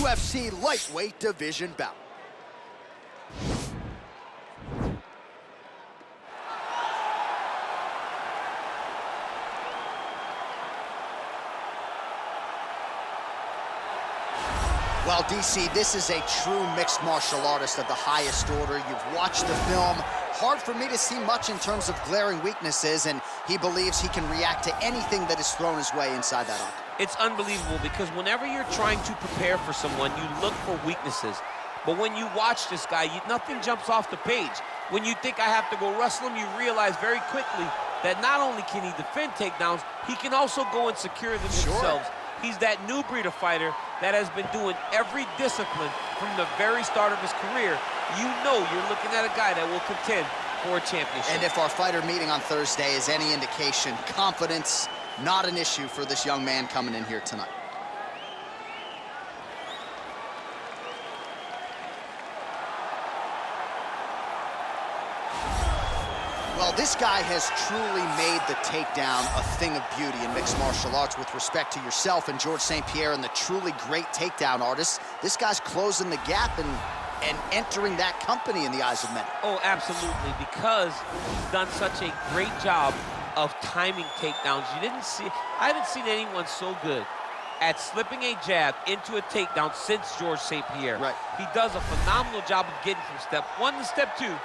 UFC lightweight division bout. Well, DC, this is a true mixed martial artist of the highest order. You've watched the film. Hard for me to see much in terms of glaring weaknesses, and he believes he can react to anything that is thrown his way inside that octagon. It's unbelievable because whenever you're trying to prepare for someone, you look for weaknesses. But when you watch this guy, nothing jumps off the page. When you think I have to go wrestle him, you realize very quickly that not only can he defend takedowns, he can also go and secure them himself. He's that new breed of fighter that has been doing every discipline from the very start of his career. You know you're looking at a guy that will contend for a championship. And if our fighter meeting on Thursday is any indication, confidence, not an issue for this young man coming in here tonight. Well, this guy has truly made the takedown a thing of beauty in mixed martial arts with respect to yourself and George St. Pierre and the truly great takedown artists. This guy's closing the gap and entering that company in the eyes of many. Oh, absolutely, because he's done such a great job of timing takedowns. I haven't seen anyone so good at slipping a jab into a takedown since George St. Pierre. Right. He does a phenomenal job of getting from step one to step two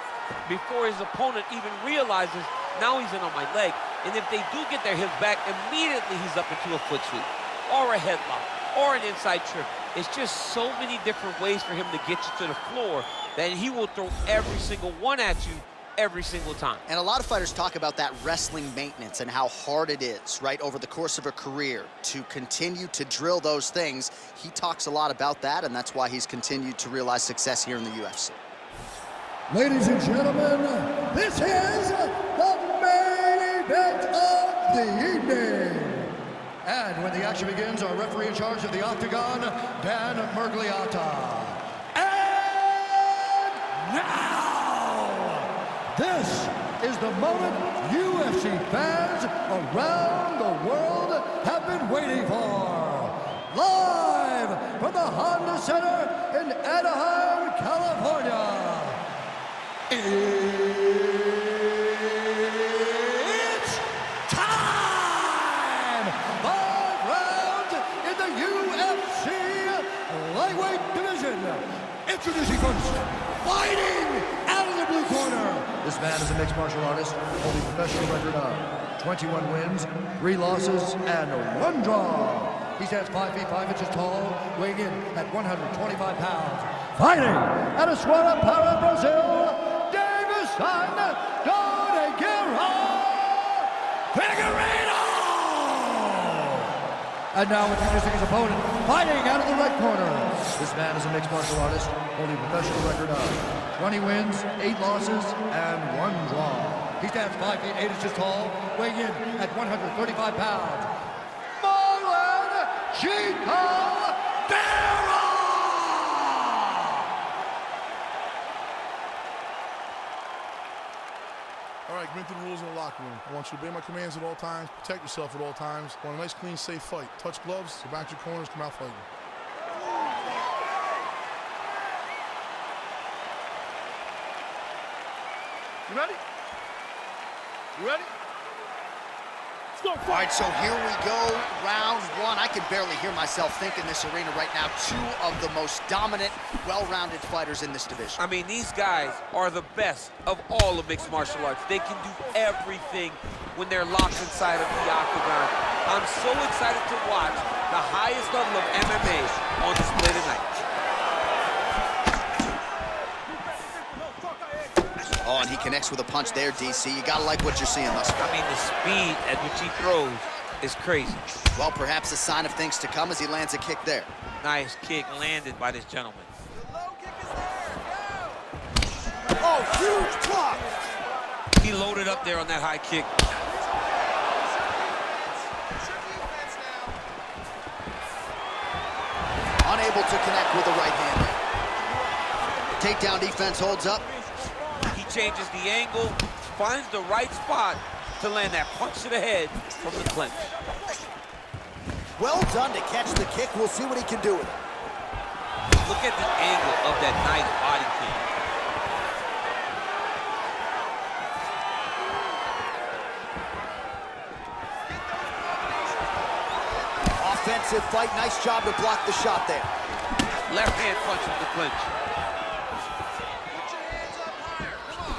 before his opponent even realizes now he's in on my leg. And if they do get their hips back, immediately he's up into a foot sweep or a headlock or an inside trip. It's just so many different ways for him to get you to the floor that he will throw every single one at you every single time. And a lot of fighters talk about that wrestling maintenance and how hard it is, right, over the course of a career to continue to drill those things. He talks a lot about that, and that's why he's continued to realize success here in the UFC. Ladies and gentlemen, this is the main event of the evening. And when the action begins, our referee in charge of the Octagon, Dan Mergliata. And now, this is the moment UFC fans around the world have been waiting for. Live from the Honda Center in Anaheim, California. It's time! 5 rounds in the UFC lightweight division. Introducing first, fighting out of the blue corner. This man is a mixed martial artist, holding a professional record of 21 wins, 3 losses, and 1 draw. He stands 5 feet 5 inches tall, weighing in at 125 pounds. Fighting out of Suara Para, Brazil, Deiveson Figueiredo! And now introducing his opponent, fighting out of the red corner. This man is a mixed martial artist, holding a professional record of 20 wins, 8 losses, and 1 draw. He stands 5 feet 8 inches tall, weighing in at 135 pounds. Marlon Chito Vera! All right, come into the rules in the locker room. I want you to obey my commands at all times, protect yourself at all times. I want a nice, clean, safe fight. Touch gloves, go back to your corners, come out fighting. You ready? You ready? All right, so here we go, round 1. I can barely hear myself think in this arena right now. 2 of the most dominant, well-rounded fighters in this division. I mean, these guys are the best of all of mixed martial arts. They can do everything when they're locked inside of the Octagon. I'm so excited to watch the highest level of MMA on display tonight. Oh, and he connects with a punch there, DC. You gotta like what you're seeing thus far. I mean, the speed at which he throws is crazy. Well, perhaps a sign of things to come as he lands a kick there. Nice kick landed by this gentleman. The low kick is there. Go! Oh, huge block! He loaded up there on that high kick. Unable to connect with the right hand. Takedown defense holds up. He changes the angle, finds the right spot to land that punch to the head from the clinch. Well done to catch the kick. We'll see what he can do with it. Look at the angle of that nice body kick. Offensive fight, nice job to block the shot there. Left hand punch with the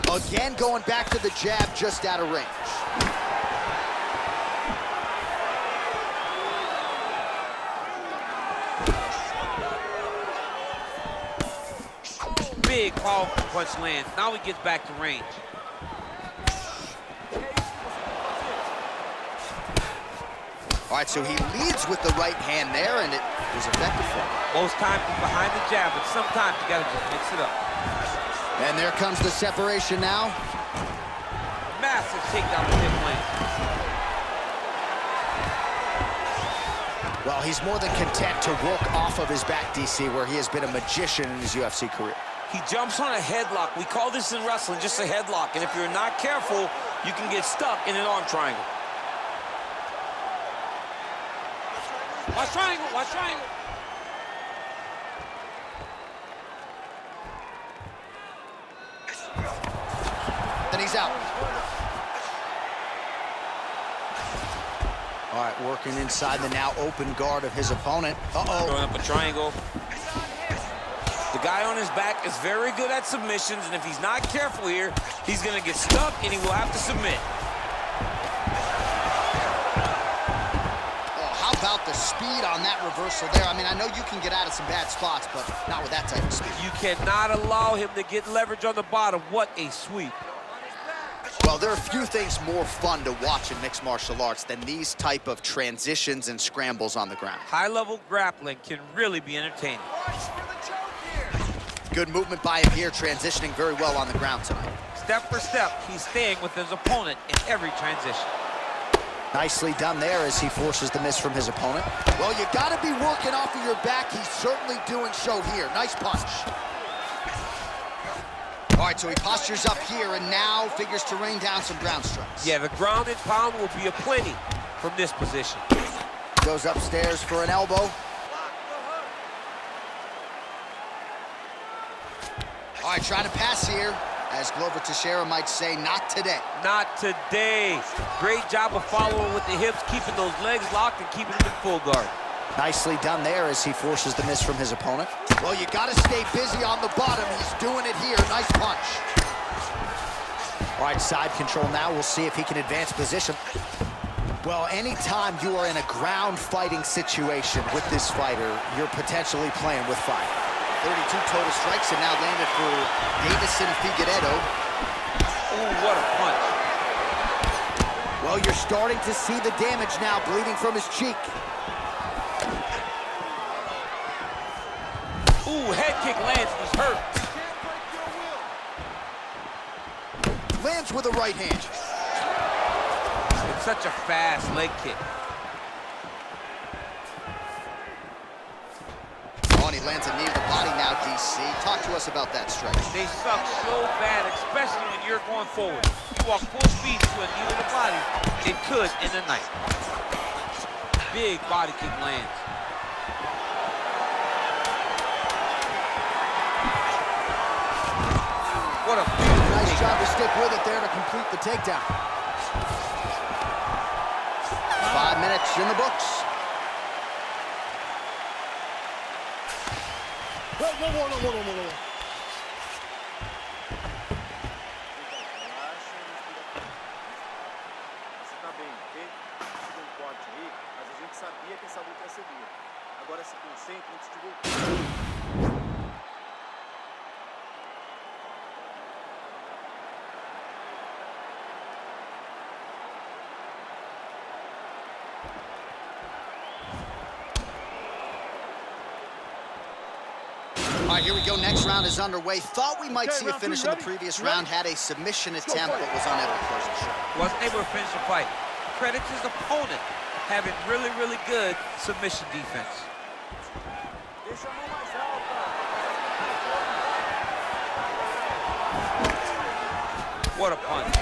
clinch. Again, going back to the jab, just out of range. Big, powerful punch lands. Now he gets back to range. All right, so he leads with the right hand there, and it was effective for him. Most times he's behind the jab, but sometimes you gotta just mix it up. And there comes the separation now. Massive takedown to hip lane. Well, he's more than content to work off of his back, DC, where he has been a magician in his UFC career. He jumps on a headlock. We call this in wrestling just a headlock. And if you're not careful, you can get stuck in an arm triangle. Watch triangle, watch triangle. Then he's out. All right, working inside the now open guard of his opponent. Uh-oh. Throwing up a triangle. The guy on his back is very good at submissions, and if he's not careful here, he's gonna get stuck and he will have to submit. Oh, how about the speed on that reversal there? I mean, I know you can get out of some bad spots, but not with that type of speed. You cannot allow him to get leverage on the bottom. What a sweep. Well, there are few things more fun to watch in mixed martial arts than these type of transitions and scrambles on the ground. High-level grappling can really be entertaining. Good movement by him here, transitioning very well on the ground tonight. Step for step, he's staying with his opponent in every transition. Nicely done there as he forces the miss from his opponent. Well, you got to be working off of your back. He's certainly doing so here. Nice punch. All right, so he postures up here and now figures to rain down some ground strikes. Yeah, the ground and pound will be aplenty from this position. Goes upstairs for an elbow. All right, trying to pass here. As Glover Teixeira might say, not today. Not today. Great job of following with the hips, keeping those legs locked and keeping them in full guard. Nicely done there as he forces the miss from his opponent. Well, you got to stay busy on the bottom. He's doing it here. Nice punch. All right, side control now. We'll see if he can advance position. Well, anytime you are in a ground fighting situation with this fighter, you're potentially playing with fire. 32 total strikes and now landed for Deiveson Figueiredo. Ooh, what a punch. Well, you're starting to see the damage now, bleeding from his cheek. Ooh, head kick lands, he's hurt. Lands with a right hand. It's such a fast leg kick. Oh, and he lands a knee to the body now, DC. Talk to us about that strike. They suck so bad, especially when you're going forward. You walk full speed to a knee to the body, it could end the night. Big body kick lands. What a beautiful Nice takedown. job to stick with it there to complete the takedown. 5 minutes in the books. Whoa. Você tá bem, ok? Esse um corte aí, mas a gente sabia que essa luta ia ser dura. Agora se concentre antes de voltar. All right, here we go. Next round is underway. Thought we might see a finish in the previous round. Had a submission attempt, but was unable to close the show. Wasn't able to finish the fight. Credits his opponent having really, really good submission defense. Deixa a mão mais alta. What a punch.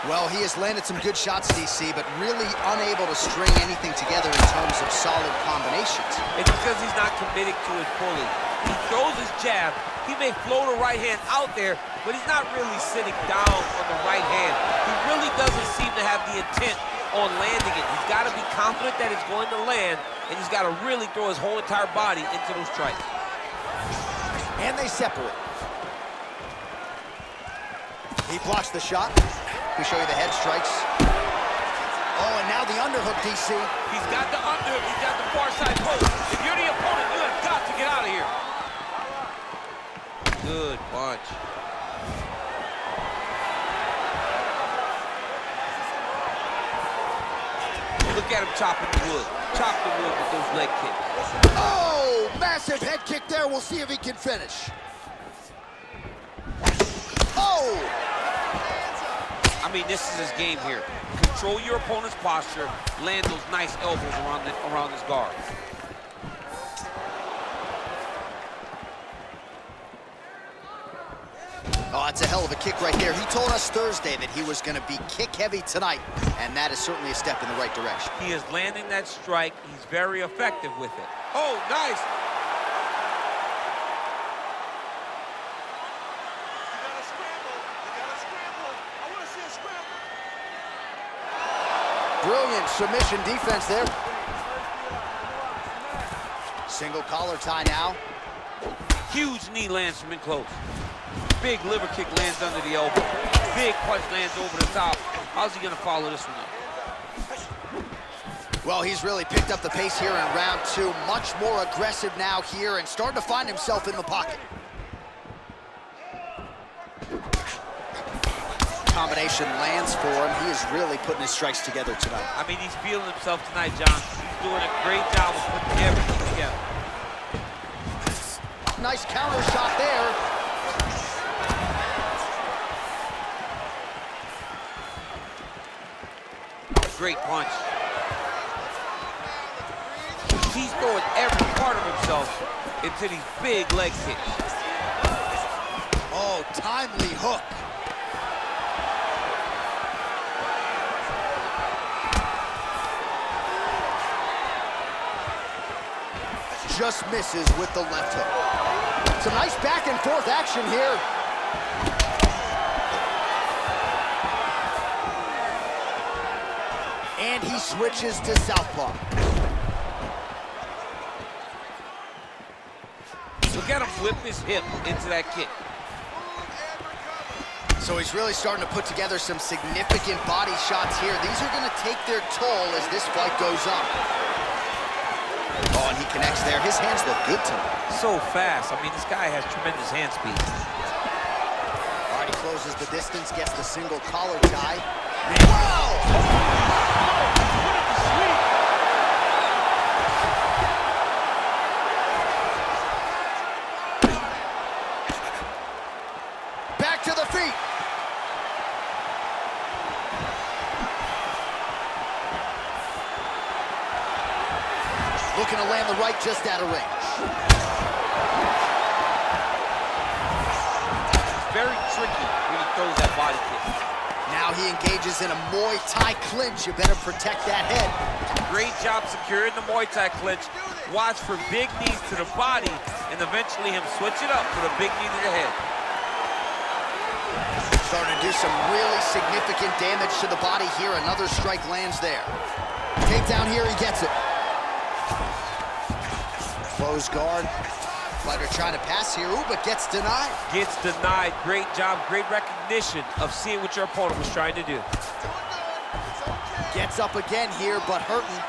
Well, he has landed some good shots, DC, but really unable to string anything together in terms of solid combinations. It's because he's not committed to his pulley. He throws his jab. He may float a right hand out there, but he's not really sitting down on the right hand. He really doesn't seem to have the intent on landing it. He's got to be confident that it's going to land, and he's got to really throw his whole entire body into those strikes. And they separate. He blocks the shot. We show you the head strikes. Oh, and now the underhook, DC. He's got the underhook. He's got the far side post. If you're the opponent, you have got to get out of here. Good punch. Look at him chopping the wood. Chop the wood with those leg kicks. Oh, massive head kick there. We'll see if he can finish. Oh! I mean, this is his game here. Control your opponent's posture, land those nice elbows around his guard. Oh, that's a hell of a kick right there. He told us Thursday that he was going to be kick-heavy tonight, and that is certainly a step in the right direction. He is landing that strike. He's very effective with it. Oh, nice. Brilliant submission defense there. Single collar tie now. Huge knee lands from in close. Big liver kick lands under the elbow. Big punch lands over the top. How's he gonna follow this one up? Well, he's really picked up the pace here in round two. Much more aggressive now here and starting to find himself in the pocket. Combination lands for him. He is really putting his strikes together tonight. I mean, he's feeling himself tonight, John. He's doing a great job of putting everything together. Nice counter shot there. Great punch. He's throwing every part of himself into these big leg kicks. Oh, timely hook. Just misses with the left hook. Some nice back and forth action here. And he switches to southpaw. Look at him whip his hip into that kick. So he's really starting to put together some significant body shots here. These are going to take their toll as this fight goes on. Oh, and he connects there. His hands look good tonight. So fast. I mean, this guy has tremendous hand speed. All right, he closes the distance, gets the single collar tie. Wow! Back to the feet. Looking to land the right just out of range. Very tricky when he throws that body kick. Now he engages in a Muay Thai clinch. You better protect that head. Great job securing the Muay Thai clinch. Watch for big knees to the body and eventually him switch it up for the big knee to the head. Starting to do some really significant damage to the body here. Another strike lands there. Takedown here, he gets it. Close guard. Fighter trying to pass here, ooh, but gets denied. Gets denied. Great job, great recognition of seeing what your opponent was trying to do. Gets up again here, but hurting.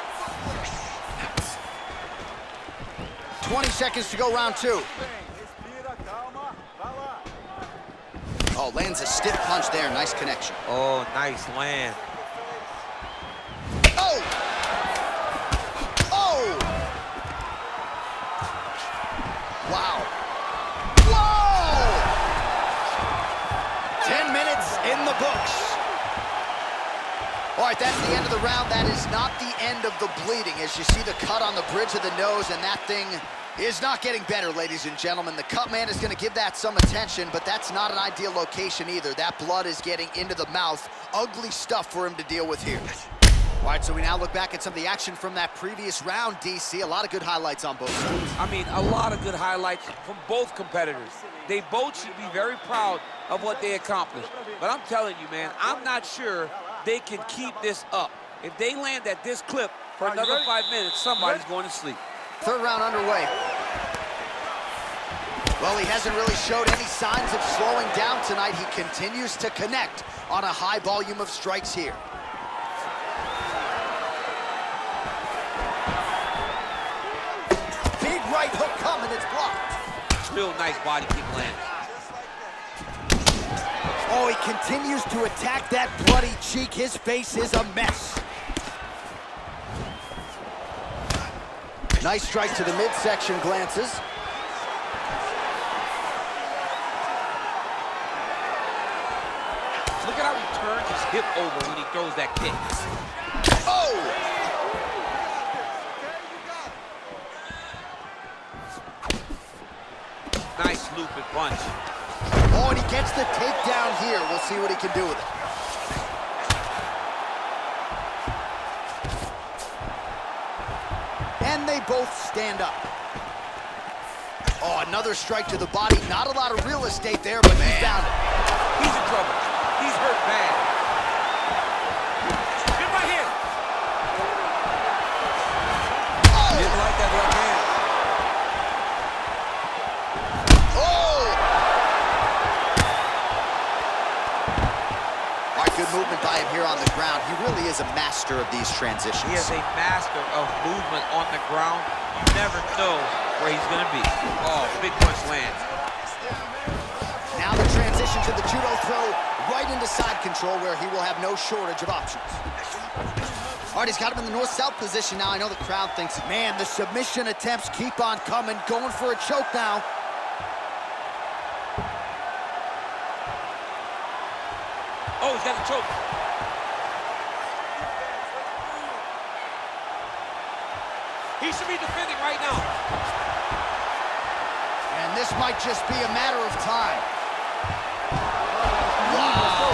20 seconds to go, round two. Oh, lands a stiff punch there, nice connection. Oh, nice land. Oh! Oh! Wow. Whoa! 10 minutes in the books. All right, that's the end of the round. That is not the end of the bleeding. As you see the cut on the bridge of the nose, and that thing is not getting better, ladies and gentlemen. The cut man is going to give that some attention, but that's not an ideal location either. That blood is getting into the mouth ugly stuff for him to deal with here. All right, so we now look back at some of the action from that previous round, DC. A lot of good highlights on both sides. I mean, a lot of good highlights from both competitors. They both should be very proud of what they accomplished. But I'm telling you, man, I'm not sure they can keep this up. If they land at this clip for another 5 minutes, somebody's going to sleep. Third round underway. Well, he hasn't really showed any signs of slowing down tonight. He continues to connect on a high volume of strikes here. Big right hook coming, it's blocked. Real nice body kick land. Oh, he continues to attack that bloody cheek. His face is a mess. Nice strike to the midsection, glances. Look at how he turns his hip over when he throws that kick. Oh! Nice looping punch. Oh, and he gets the takedown here. We'll see what he can do with it. And they both stand up. Oh, another strike to the body. Not a lot of real estate there, but he's down. He's in trouble. He's hurt bad. Get right here. Oh! Didn't like that left hand. Oh! All right, good movement by him here on the ground. He really is a master of these transitions. He is a master of movement on the ground. You never know where he's going to be. Oh, big punch lands. Now the transition to the judo throw right into side control where he will have no shortage of options. All right, he's got him in the north-south position now. I know the crowd thinks, man, the submission attempts keep on coming. Going for a choke now. Oh, he's got the choke. He should be defending right now. And this might just be a matter of time. Wow.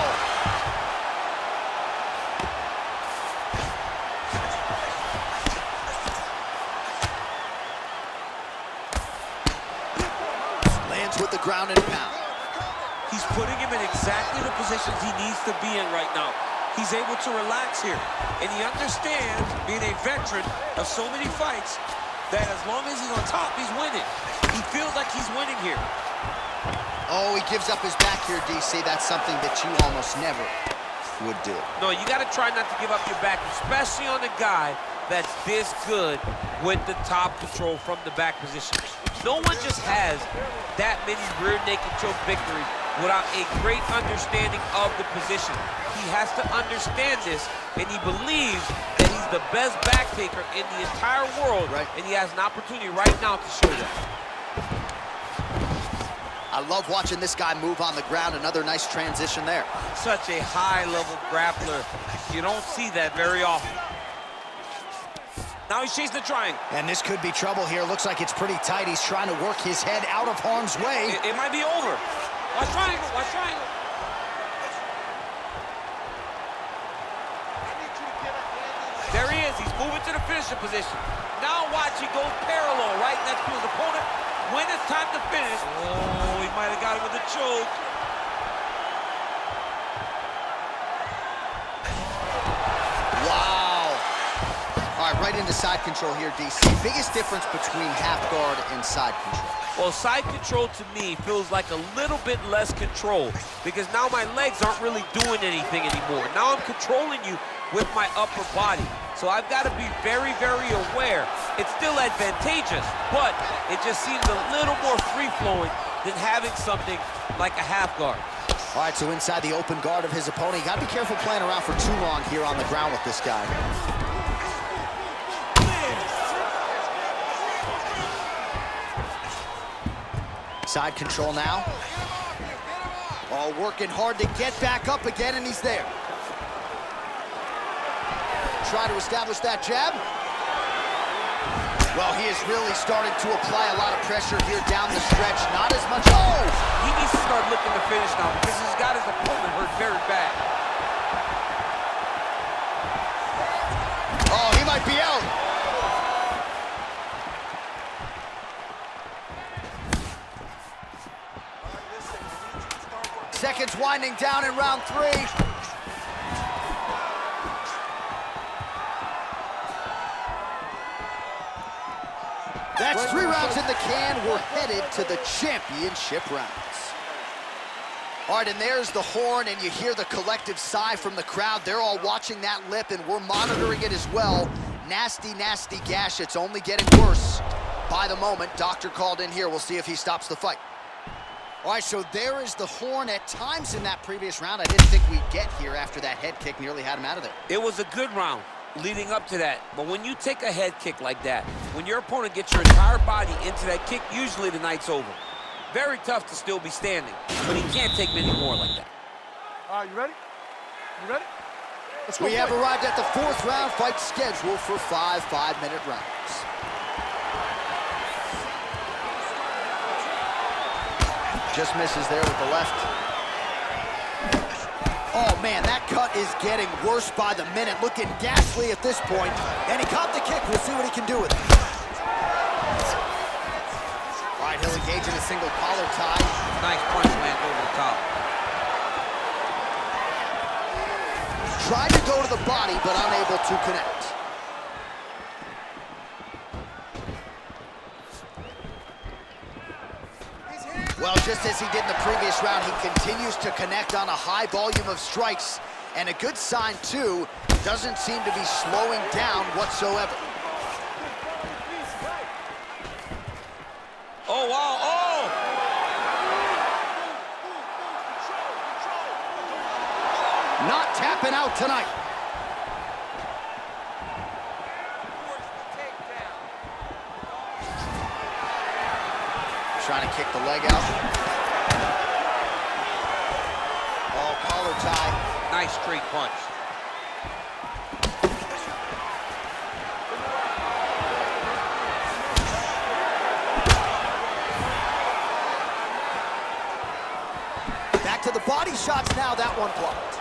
Lands with the ground and pound. He's putting him in exactly the positions he needs to be in right now. He's able to relax here. And he understands, being a veteran of so many fights, that as long as he's on top, he's winning. He feels like he's winning here. Oh, he gives up his back here, DC. That's something that you almost never would do. No, you got to try not to give up your back, especially on a guy that's this good with the top control from the back position. No one just has that many rear naked choke victories without a great understanding of the position. He has to understand this, and he believes that he's the best back taker in the entire world, right. And he has an opportunity right now to show that. I love watching this guy move on the ground. Another nice transition there. Such a high-level grappler. You don't see that very often. Now he's chasing the triangle. And this could be trouble here. Looks like it's pretty tight. He's trying to work his head out of harm's way. It might be over. Watch triangle, watch triangle. There he is. He's moving to the finisher position. Now watch, he goes parallel right next to his opponent. When it's time to finish, oh, he might have got him with a choke. Wow. All right, right into side control here, DC. Biggest difference between half guard and side control. Well, side control to me feels like a little bit less control because now my legs aren't really doing anything anymore. Now I'm controlling you with my upper body. So I've got to be very, very aware. It's still advantageous, but it just seems a little more free-flowing than having something like a half guard. All right, so inside the open guard of his opponent, you got to be careful playing around for too long here on the ground with this guy. Side control now. Oh, working hard to get back up again, and he's there. Try to establish that jab. Well, he has really started to apply a lot of pressure here down the stretch. Not as much. Oh! He needs to start looking to finish now because he's got his opponent hurt very bad. Oh, he might be out. Seconds winding down in round 3. That's 3 rounds in the can. We're headed to the championship rounds. All right, and there's the horn, and you hear the collective sigh from the crowd. They're all watching that lip, and we're monitoring it as well. Nasty, nasty gash. It's only getting worse by the moment. Doctor called in here. We'll see if he stops the fight. All right, so there is the horn. At times in that previous round, I didn't think we'd get here after that head kick nearly had him out of there. It was a good round leading up to that. But when you take a head kick like that, when your opponent gets your entire body into that kick, usually the night's over. Very tough to still be standing, but he can't take many more like that. All right, you ready? You ready? Let's go. We have arrived at the 4th round, fight scheduled for 5 5-minute rounds. Just misses there with the left. Oh man, that cut is getting worse by the minute. Looking ghastly at this point. And he caught the kick. We'll see what he can do with it. All right, he'll engage in a single collar tie. Nice punch lands over the top. Tried to go to the body, but unable to connect. Well, just as he did in the previous round, he continues to connect on a high volume of strikes. And a good sign, too, doesn't seem to be slowing down whatsoever. Oh, wow, oh! Not tapping out tonight. Trying to kick the leg out. Oh, collar tie. Nice straight punch. Back to the body shots now, that one blocked.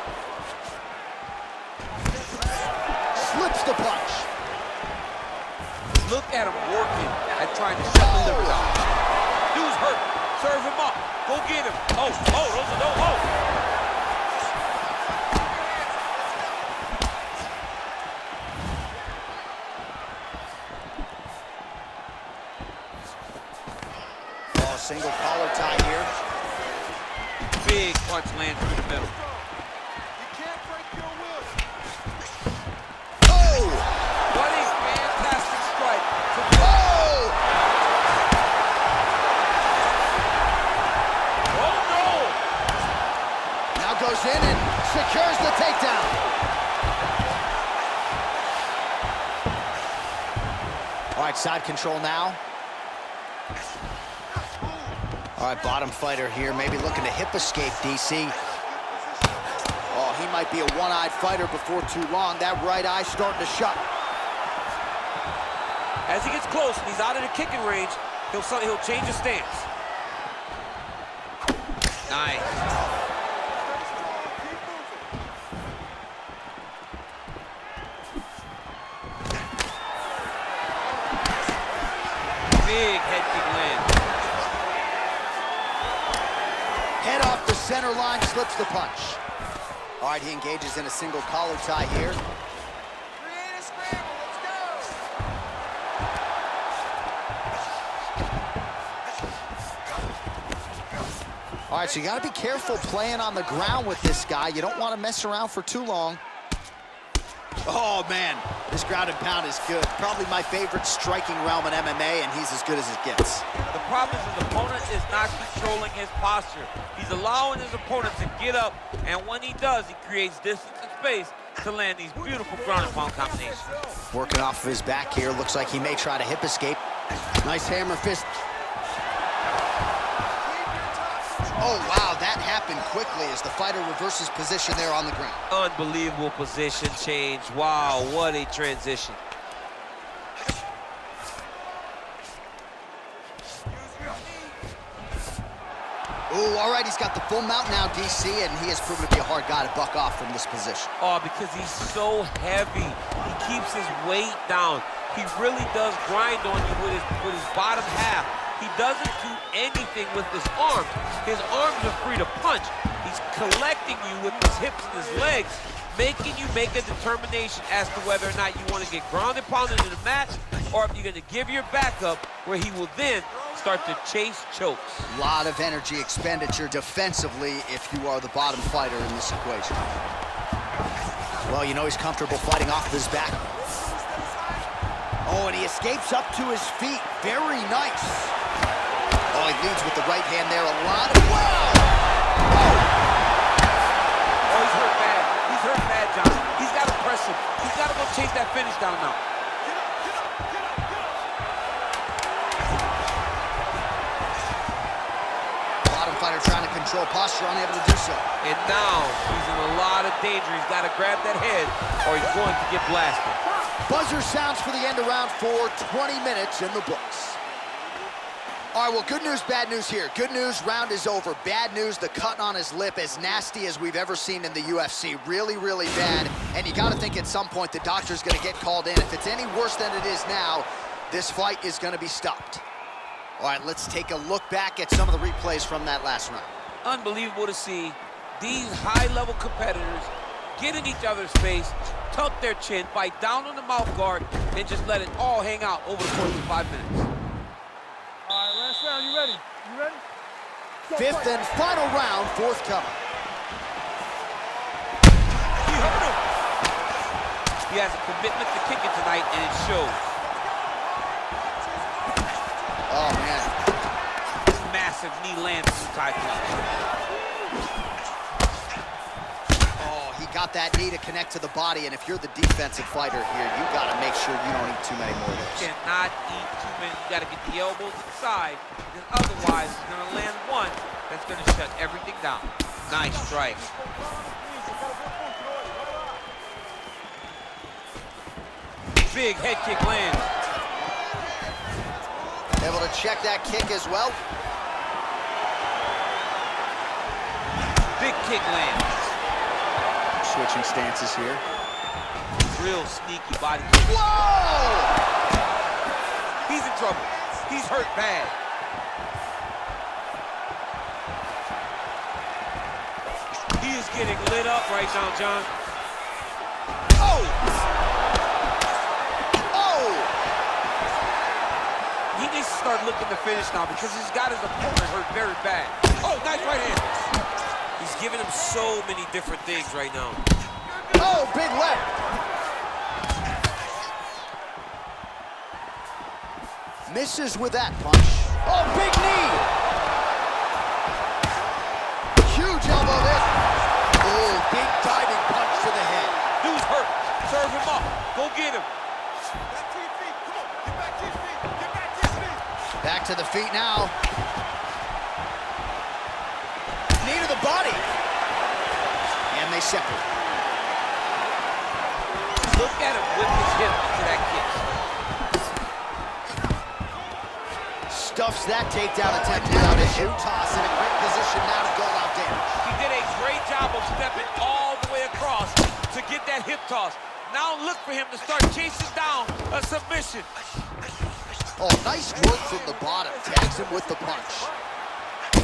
Slips the punch. Look at him working at trying to shut the liver down. Dude's hurt. Serve him up. Go get him. Oh, those are no. Oh. Oh, single collar tie here. Big punch lands through the middle. You can't break your will. Oh! What a fantastic strike. Oh! Goes in and secures the takedown. All right, side control now. All right, bottom fighter here, maybe looking to hip escape, DC. Oh, he might be a one-eyed fighter before too long. That right eye starting to shut. As he gets close and he's out of the kicking range, he'll change his stance. Nice. Big head kick land. Head off the center line, slips the punch. All right, he engages in a single collar tie here. Create a scramble, let's go! All right, so you gotta be careful playing on the ground with this guy. You don't want to mess around for too long. Oh, man, this ground and pound is good. Probably my favorite striking realm in MMA, and he's as good as it gets. The problem is his opponent is not controlling his posture. He's allowing his opponent to get up, and when he does, he creates distance and space to land these beautiful ground and pound combinations. Working off of his back here. Looks like he may try to hip escape. Nice hammer fist. Oh, wow, that happened quickly as the fighter reverses position there on the ground. Unbelievable position change. Wow, what a transition. Ooh, all right, he's got the full mount now, DC, and he has proven to be a hard guy to buck off from this position. Oh, because he's so heavy. He keeps his weight down. He really does grind on you with his bottom half. He doesn't do anything with his arms. His arms are free to punch. He's collecting you with his hips and his legs, making you make a determination as to whether or not you want to get grounded, pounded in the match, or if you're going to give your back up, where he will then start to chase chokes. A lot of energy expenditure defensively if you are the bottom fighter in this equation. Well, you know he's comfortable fighting off of his back. Oh, and he escapes up to his feet. Very nice. Oh, he leads with the right hand there. A lot of... Wow! Oh, he's hurt bad. He's hurt bad, John. He's got to press him. He's got to go chase that finish down now. Bottom fighter trying to control posture, unable to do so. And now he's in a lot of danger. He's got to grab that head or he's going to get blasted. Buzzer sounds for the end of round 4, 20 minutes in the books. All right, well, good news, bad news here. Good news, round is over. Bad news, the cut on his lip, as nasty as we've ever seen in the UFC. Really, really bad. And you got to think at some point the doctor's going to get called in. If it's any worse than it is now, this fight is going to be stopped. All right, let's take a look back at some of the replays from that last round. Unbelievable to see these high-level competitors get in each other's face, tuck their chin, bite down on the mouth guard, and just let it all hang out over the course of 5 minutes. All right, last round, you ready? You ready? Go Fifth fight. and final round, forthcoming. He hurt him. He has a commitment to kicking tonight, and it shows. Oh, man. Massive knee lands inside punch. Oh, he got that knee to connect to the body, and if you're the defensive fighter here, you got to make sure you don't eat too many more of those. Cannot eat too many. You got to get the elbows inside, because otherwise he's going to land one that's going to shut everything down. Nice strike. Big head kick lands. Able to check that kick as well. Big kick lands. Switching stances here. Real sneaky body kick. Whoa! He's in trouble. He's hurt bad. He is getting lit up right now, John. Oh! Oh! He needs to start looking to finish now because he's got his opponent hurt very bad. Oh, nice right hand. He's giving him so many different things right now. Oh, big left. Misses with that punch. Oh, big knee. Huge elbow there. Oh, big diving punch to the head. Dude's hurt. Serve him up. Go get him. Back to your feet. Come on. Get back to your feet. Get back to your feet. Back to the feet now. Knee to the body. And they separate. Look at him whip his hip into that kick. Stuffs that takedown attempt out. A hip toss in a great position now to go out damage. He did a great job of stepping all the way across to get that hip toss. Now look for him to start chasing down a submission. Oh, nice work from the bottom. Tags him with the punch.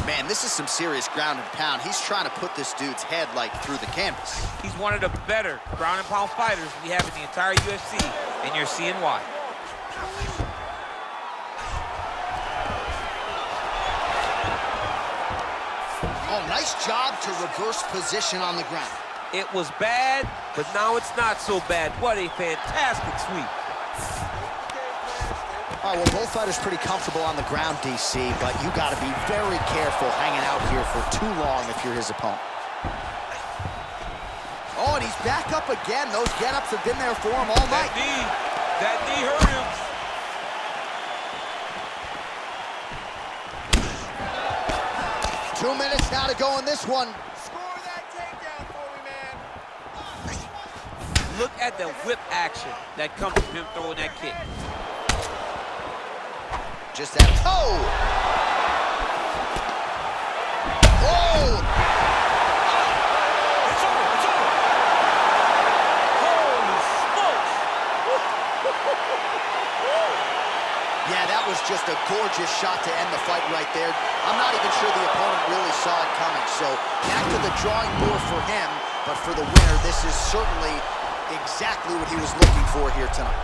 Man, this is some serious ground and pound. He's trying to put this dude's head, like, through the canvas. He's one of the better ground and pound fighters we have in the entire UFC, and you're seeing why. Oh, nice job to reverse position on the ground. It was bad, but now it's not so bad. What a fantastic sweep. All right, well, both fighters pretty comfortable on the ground, DC, but you got to be very careful hanging out here for too long if you're his opponent. Oh, and he's back up again. Those get-ups have been there for him all night. That knee hurt him. Two minutes now to go in this one. Score that takedown for me, man. Look at the whip action that comes from him throwing that kick. Just that toe. gorgeous shot to end the fight right there. I'm not even sure the opponent really saw it coming. So back to the drawing board for him, but for the winner, this is certainly exactly what he was looking for here tonight.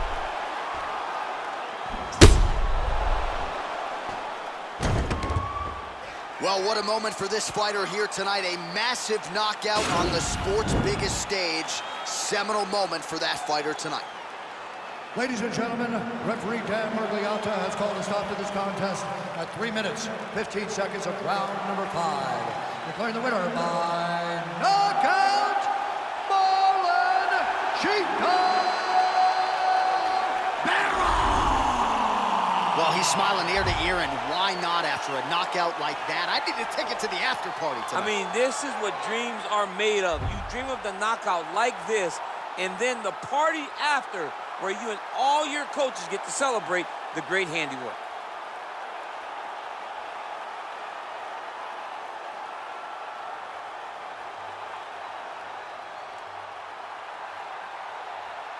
Well, what a moment for this fighter here tonight. A massive knockout on the sport's biggest stage. Seminal moment for that fighter tonight. Ladies and gentlemen, referee Dan Mergliata has called a stop to this contest at 3 minutes, 15 seconds of round number 5. Declaring the winner by knockout, Marlon Chito Vera! Well, he's smiling ear to ear, and why not after a knockout like that? I need to take it to the after party tonight. I mean, this is what dreams are made of. You dream of the knockout like this, and then the party after, where you and all your coaches get to celebrate the great handiwork.